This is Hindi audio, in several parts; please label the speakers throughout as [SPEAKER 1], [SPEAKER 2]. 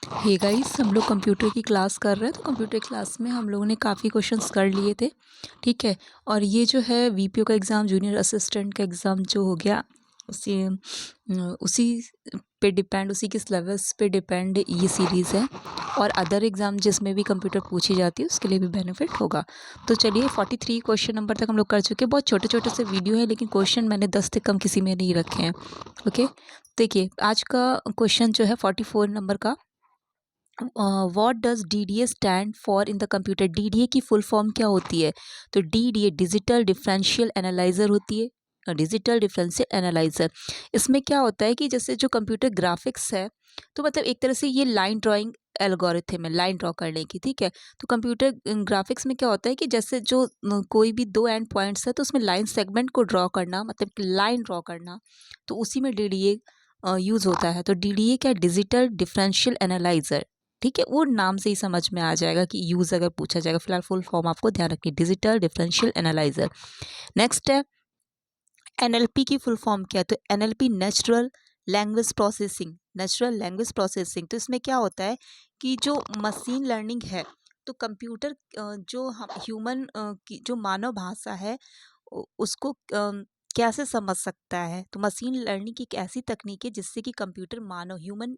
[SPEAKER 1] हे गाइस, हम लोग कंप्यूटर की क्लास कर रहे हैं। तो कंप्यूटर क्लास में हम लोगों ने काफ़ी क्वेश्चंस कर लिए थे, ठीक है। और ये जो है वीपीओ का एग्ज़ाम, जूनियर असिस्टेंट का एग्ज़ाम जो हो गया, उसी पे डिपेंड, उसी के सिलेबस पे डिपेंड ये सीरीज़ है। और अदर एग्ज़ाम जिसमें भी कंप्यूटर पूछी जाती है उसके लिए भी बेनिफिट होगा। तो चलिए 43 क्वेश्चन नंबर तक हम लोग कर चुके हैं। बहुत छोटे छोटे से वीडियो है, लेकिन क्वेश्चन मैंने 10 से कम किसी में नहीं रखे हैं। ओके, देखिए आज का क्वेश्चन जो है 44 नंबर का, what does DDA stand for in the computer. DDA की फुल फॉर्म क्या होती है? तो डीडीए डिजिटल डिफरेंशियल एनालाइजर होती है। डिजिटल डिफरेंशियल एनालाइजर, इसमें क्या होता है कि जैसे जो कंप्यूटर ग्राफिक्स है, तो मतलब एक तरह से ये लाइन ड्राइंग एल्गोरिथम है, लाइन ड्रॉ करने की, ठीक है। तो कंप्यूटर ग्राफिक्स में क्या होता है कि जैसे जो कोई भी दो एंड पॉइंट्स है, तो उसमें लाइन सेगमेंट को ड्रॉ करना, मतलब कि लाइन ड्रॉ करना, तो उसी में डीडीए यूज होता है। तो डीडीए क्या, डिजिटल डिफरेंशियल एनालाइजर, ठीक है। वो नाम से ही समझ में आ जाएगा कि यूज अगर पूछा जाएगा। फिलहाल फुल फॉर्म आपको ध्यान रखनी, डिजिटल डिफरेंशियल एनालाइजर। नेक्स्ट है एनएलपी की फुल फॉर्म क्या है? तो NLP natural language processing, natural language processing. तो इसमें क्या होता है कि जो मशीन लर्निंग है, तो कंप्यूटर जो हम ह्यूमन की जो मानव भाषा है उसको कैसे समझ सकता है। तो मशीन लर्निंग की एक ऐसी तकनीक है जिससे कि कंप्यूटर मानव ह्यूमन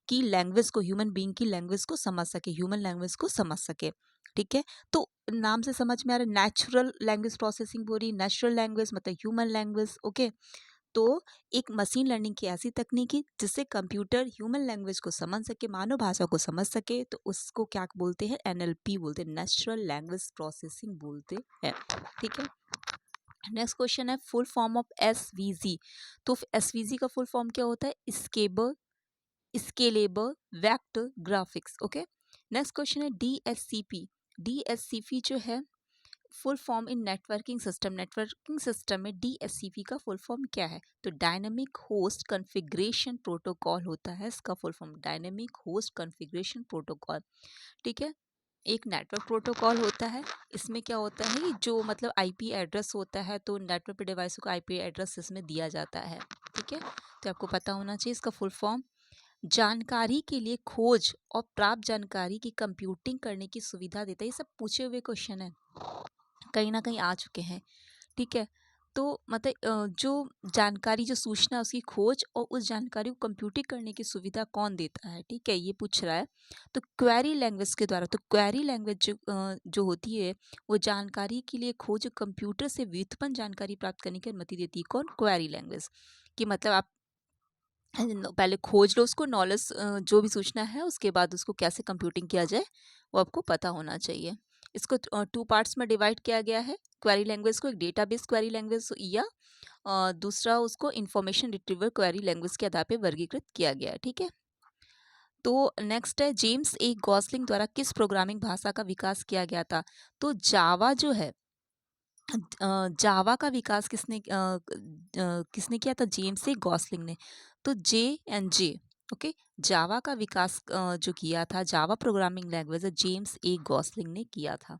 [SPEAKER 1] की लैंग्वेज को, ह्यूमन बीइंग की लैंग्वेज को समझ सके, ह्यूमन लैंग्वेज को समझ सके, ठीक है। तो नाम से समझ में आ रहा है, नेचुरल लैंग्वेज प्रोसेसिंग हो रही, नेचुरल लैंग्वेज मतलब ह्यूमन लैंग्वेज, ओके। तो एक मशीन लर्निंग की ऐसी तकनीक है जिससे कंप्यूटर ह्यूमन लैंग्वेज को समझ सके, मानव भाषा को समझ सके, तो उसको क्या बोलते हैं? एनएलपी बोलते हैं, नेचुरल लैंग्वेज प्रोसेसिंग बोलते हैं, ठीक है। नेक्स्ट क्वेश्चन है फुल फॉर्म ऑफ एसवीजी। तो एसवीजी का फुल फॉर्म क्या होता है? Scalable scalable vector graphics, okay. Next question है डीएससीपी। डीएससीपी जो है full form in networking system. Networking system में डीएससीपी का फुल फॉर्म क्या है? तो डायनेमिक होस्ट कॉन्फ़िगरेशन प्रोटोकॉल होता है इसका full form, dynamic host configuration protocol, ठीक है। एक नेटवर्क प्रोटोकॉल होता है, इसमें क्या होता है कि जो मतलब आईपी एड्रेस होता है, तो नेटवर्क पे डिवाइस को आईपी एड्रेस इसमें दिया जाता है, ठीक है। तो आपको पता होना चाहिए इसका फुल फॉर्म। जानकारी के लिए खोज और प्राप्त जानकारी की कंप्यूटिंग करने की सुविधा देता है। ये सब पूछे हुए क्वेश्चन है, कहीं ना कहीं आ चुके हैं, ठीक है। तो मतलब जो जानकारी, जो सूचना, उसकी खोज और उस जानकारी को कंप्यूटिंग करने की सुविधा कौन देता है, ठीक है, ये पूछ रहा है। तो क्वेरी लैंग्वेज के द्वारा। तो क्वेरी लैंग्वेज जो होती है, वो जानकारी के लिए खोज और कंप्यूटर से व्युत्पन्न जानकारी प्राप्त करने की अनुमति देती है। कौन? Query language. कि मतलब आप पहले खोज लो उसको, नॉलेज जो भी सूचना है, उसके बाद उसको कैसे कंप्यूटिंग किया जाए वो आपको पता होना चाहिए। इसको टू पार्ट्स में डिवाइड किया गया है क्वेरी लैंग्वेज को, एक डेटाबेस क्वेरी लैंग्वेज या दूसरा उसको इंफॉर्मेशन रिट्रीवर क्वेरी लैंग्वेज के आधार पे वर्गीकृत किया गया है, ठीक है। तो नेक्स्ट है जेम्स ए गॉसलिंग द्वारा किस प्रोग्रामिंग भाषा का विकास किया गया था? तो जावा जो है, जावा का विकास किसने किया था? जेम्स ए गॉसलिंग ने। तो जे, ओके। जावा का विकास जो किया था, जावा प्रोग्रामिंग लैंग्वेज है, जेम्स ए गॉसलिंग ने किया था,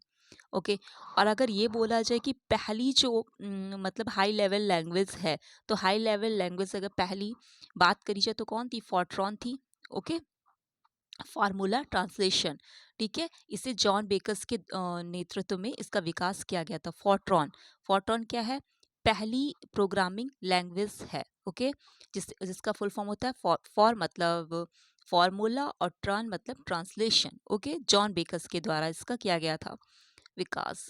[SPEAKER 1] ओके। और अगर ये बोला जाए कि पहली जो मतलब हाई लेवल लैंग्वेज है, तो हाई लेवल लैंग्वेज अगर पहली बात करी जाए तो कौन थी? फॉर्ट्रॉन थी, ओके। फार्मूला ट्रांसलेशन, ठीक है। इसे जॉन बेकर्स के नेतृत्व में इसका विकास किया गया था। फोर्ट्रॉन, फोर्ट्रॉन क्या है? पहली प्रोग्रामिंग लैंग्वेज है, ओके। जिसका फुल फॉर्म होता है फॉर मतलब फॉर्मूला और ट्रान मतलब ट्रांसलेशन, ओके। जॉन बेकर्स के द्वारा इसका किया गया था विकास।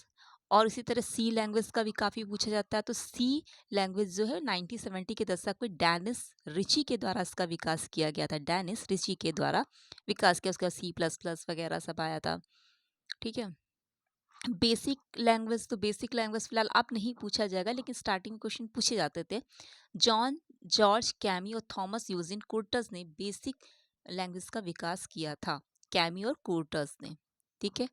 [SPEAKER 1] और इसी तरह सी लैंग्वेज का भी काफ़ी पूछा जाता है। तो सी लैंग्वेज जो है 1970 के दशक में डेनिस रिची के द्वारा इसका विकास किया गया था। डेनिस रिची के द्वारा विकास किया, उसके बाद सी प्लस प्लस वगैरह सब आया था, ठीक है। बेसिक लैंग्वेज, तो बेसिक लैंग्वेज फिलहाल अब नहीं पूछा जाएगा, लेकिन स्टार्टिंग क्वेश्चन पूछे जाते थे। जॉन जॉर्ज कैमी और थॉमस यूजिन कुर्टस ने बेसिक लैंग्वेज का विकास किया था, कैमी और कुर्टस ने, ठीक है।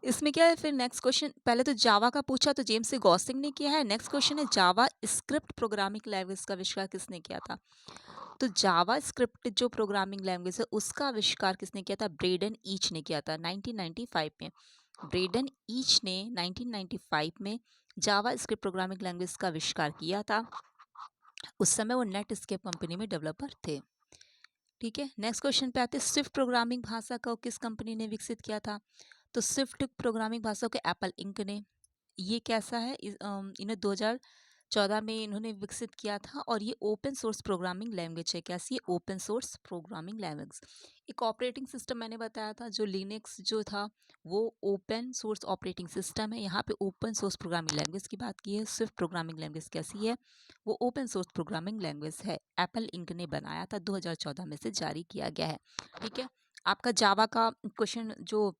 [SPEAKER 1] इसमें क्या है फिर नेक्स्ट क्वेश्चन, पहले तो जावा का पूछा तो जेम्स से गॉसिंग ने किया है। नेक्स्ट क्वेश्चन है जावा स्क्रिप्ट प्रोग्रामिंग लैंग्वेज का आविष्कार किसने किया था? तो जावा स्क्रिप्ट जो प्रोग्रामिंग लैंग्वेज है उसका आविष्कार किसने किया था? ब्रेडन ईच ने किया था 1995 में। ब्रेडन ईच ने 1995 में जावा स्क्रिप्ट प्रोग्रामिंग लैंग्वेज का आविष्कार किया था। उस समय वो नेटस्केप कंपनी में डेवलपर थे। ठीक है, नेक्स्ट क्वेश्चन पे आते हैं, स्विफ्ट प्रोग्रामिंग भाषा को किस कंपनी ने विकसित किया था? तो स्विफ्ट प्रोग्रामिंग भाषा को एप्पल इंक ने। ये कैसा है, इन्हें 2014 में इन्होंने विकसित किया था, और ये ओपन सोर्स प्रोग्रामिंग लैंग्वेज है। कैसी है? Open source programming language. एक ऑपरेटिंग सिस्टम मैंने बताया था, जो लिनक्स जो था वो ओपन सोर्स ऑपरेटिंग सिस्टम है। यहाँ पे ओपन सोर्स प्रोग्रामिंग लैंग्वेज की बात की है। स्विफ्ट प्रोग्रामिंग लैंग्वेज कैसी है? वो ओपन सोर्स प्रोग्रामिंग लैंग्वेज है। एप्पल इंक ने बनाया था, 2014 में से जारी किया गया है। ठीक है, आपका जावा का क्वेश्चन जो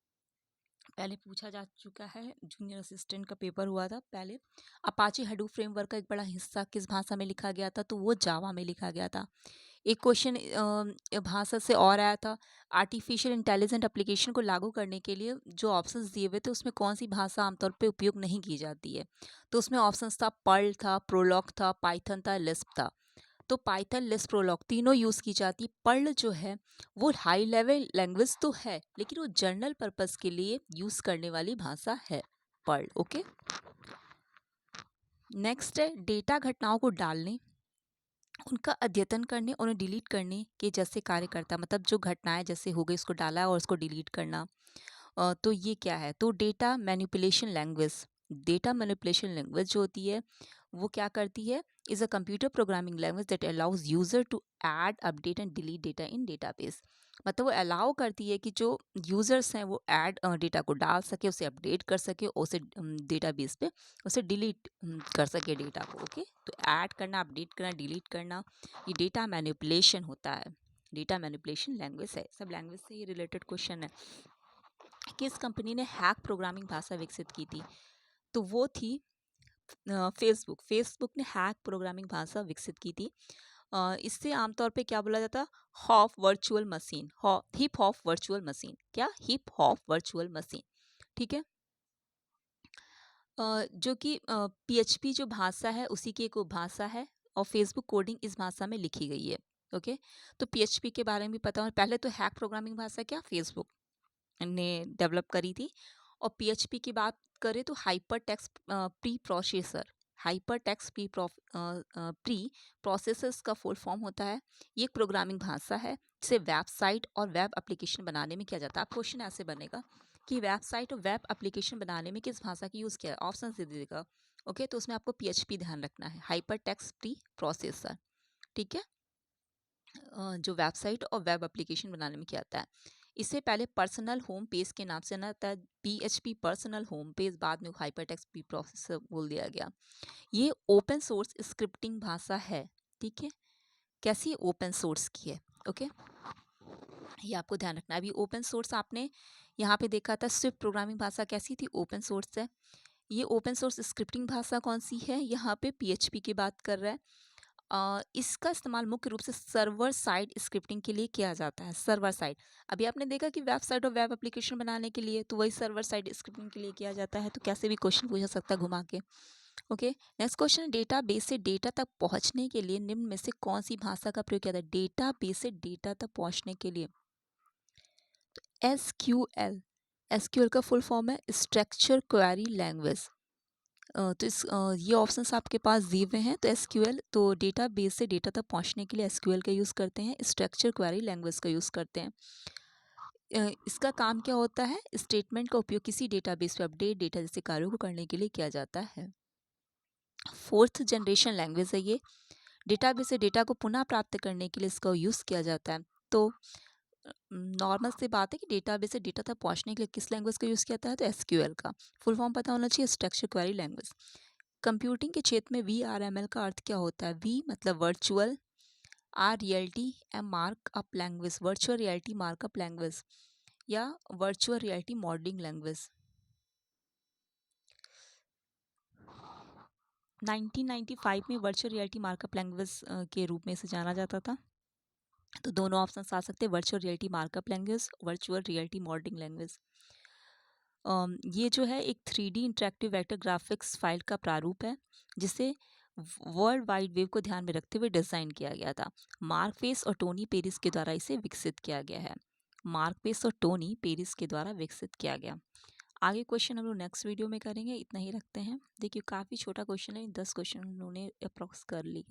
[SPEAKER 1] पहले पूछा जा चुका है, जूनियर असिस्टेंट का पेपर हुआ था पहले। अपाचे हडूप फ्रेमवर्क का एक बड़ा हिस्सा किस भाषा में लिखा गया था? तो वो जावा में लिखा गया था। एक क्वेश्चन भाषा से और आया था, आर्टिफिशियल इंटेलिजेंट एप्लीकेशन को लागू करने के लिए जो ऑप्शंस दिए हुए थे उसमें कौन सी भाषा आमतौर पे उपयोग नहीं की जाती है? तो उसमें ऑप्शंस था पर्ल था, प्रोलॉग था, पाइथन था, लिस्प था। तो पाइथन, लिस्प, प्रोलॉग तीनों यूज़ की जाती है। पर्ल जो है वो हाई लेवल लैंग्वेज तो है, लेकिन वो जनरल पर्पस के लिए यूज़ करने वाली भाषा है पर्ल। ओके, नेक्स्ट है, डेटा घटनाओं को डालने, उनका अद्यतन करने, उन्हें डिलीट करने के जैसे कार्य करता है। मतलब जो घटनाएं जैसे हो गई, उसको डाला और उसको डिलीट करना। तो ये क्या है? तो data manipulation language. Data manipulation language जो होती है वो क्या करती है? Is a computer programming language that allows user to add, update and delete data in database. मतलब वो अलाउ करती है कि जो यूजर्स हैं वो ऐड डेटा को डाल सके, उसे अपडेट कर सके, और उसे डेटाबेस पे उसे डिलीट कर सके डेटा को। ओके, तो ऐड करना, अपडेट करना, डिलीट करना, ये डेटा मैनिपुलेशन होता है। डेटा मैनिपुलेशन लैंग्वेज है। सब लैंग्वेज से ही रिलेटेड क्वेश्चन है। किस कंपनी ने हैक प्रोग्रामिंग भाषा विकसित की थी? तो वो थी फेसबुक। फेसबुक ने हैक प्रोग्रामिंग भाषा विकसित की थी। इससे आमतौर पे क्या बोला जाता? Half virtual machine, hip hop virtual machine. क्या? Hip hop virtual machine. ठीक है, जो कि पीएचपी जो भाषा है उसी की एक उपभाषा है, और फेसबुक कोडिंग इस भाषा में लिखी गई है। ओके, तो पीएचपी के बारे में भी पता हो। पहले तो हैक प्रोग्रामिंग भाषा क्या फेसबुक ने डेवलप करी थी। और पीएचपी की बात करें तो hyper text pre processor. Hyper text pre processors का फुल फॉर्म होता है। ये एक प्रोग्रामिंग भाषा है जिसे वेबसाइट और वेब एप्लीकेशन बनाने में किया जाता है। आप क्वेश्चन ऐसे बनेगा कि वेबसाइट और वेब एप्लीकेशन बनाने में किस भाषा की यूज़ किया है? ऑप्शन दे देगा। ओके, तो उसमें आपको पीएचपी ध्यान रखना है, हाइपर टेक्स्ट प्री प्रोसेसर। ठीक है, जो वेबसाइट और वेब एप्लीकेशन बनाने में किया जाता है। इससे पहले पर्सनल होम पेज के नाम से ना था, पीएचपी पर्सनल होम पेज, बाद में हाइपरटेक्स्ट प्री प्रोसेसर बोल दिया गया। ये ओपन सोर्स स्क्रिप्टिंग भाषा है। ठीक है, कैसी? ओपन सोर्स की है। ओके, ये आपको ध्यान रखना है। अभी ओपन सोर्स आपने यहाँ पे देखा था, स्विफ्ट प्रोग्रामिंग भाषा कैसी थी? ओपन सोर्स है। ये ओपन सोर्स स्क्रिप्टिंग भाषा कौन सी है? यहाँ पे पीएचपी की बात कर रहा है। इसका इस्तेमाल मुख्य रूप से सर्वर साइड स्क्रिप्टिंग के लिए किया जाता है। सर्वर साइड, अभी आपने देखा कि वेबसाइट और वेब एप्लीकेशन बनाने के लिए तो वही सर्वर साइड स्क्रिप्टिंग के लिए किया जाता है। तो कैसे भी क्वेश्चन पूछा सकता है घुमा के। Okay, next question, data base से डेटा तक पहुंचने के लिए निम्न में से कौन सी भाषा का प्रयोग किया जाता है? डेटा बेस से डेटा तक पहुंचने के लिए एसक्यूएल। एसक्यूएल का फुल फॉर्म है स्ट्रक्चर क्वेरी लैंग्वेज। ये ऑप्शंस आपके पास दिए हुए हैं। तो एसक्यूएल, तो डेटाबेस से डेटा तक पहुंचने के लिए एसक्यूएल का यूज़ करते हैं, स्ट्रक्चर क्वेरी लैंग्वेज का यूज़ करते हैं। इसका काम क्या होता है? स्टेटमेंट का उपयोग किसी डेटाबेस पे अपडेट, डेटा जैसे कार्यों को करने के लिए किया जाता है। फोर्थ जनरेशन लैंग्वेज है ये। डेटाबेस से डेटा को पुनः प्राप्त करने के लिए इसका यूज़ किया जाता है। तो नॉर्मल सी बात है कि डेटाबेस से डेटा तक पहुंचने के लिए किस लैंग्वेज का यूज़ किया जाता है? तो एसक्यूएल का। फुल फॉर्म पता होना चाहिए, स्ट्रक्चर क्वेरी लैंग्वेज। कंप्यूटिंग के क्षेत्र में वीआरएमएल का अर्थ क्या होता है? वी मतलब virtual, R reality, M markup language, virtual reality markup language या वर्चुअल रियलिटी मॉडलिंग लैंग्वेज। 1995 में वर्चुअल रियलिटी मार्कअप लैंग्वेज के रूप में इसे जाना जाता था। तो दोनों ऑप्शन आ सकते हैं, virtual reality markup language, virtual reality modelling language. ये जो है एक 3D interactive vector graphics file का प्रारूप है जिसे वर्ल्ड वाइड वेब को ध्यान में रखते हुए डिज़ाइन किया गया था। मार्क पेस और टोनी पेरिस के द्वारा इसे विकसित किया गया है। मार्क पेस और टोनी पेरिस के द्वारा विकसित किया गया। आगे क्वेश्चन हम लोग नेक्स्ट वीडियो में करेंगे। इतना ही रखते हैं। देखिए काफ़ी छोटा क्वेश्चन है, 10 क्वेश्चन उन्होंने अप्रोक्स कर लिए।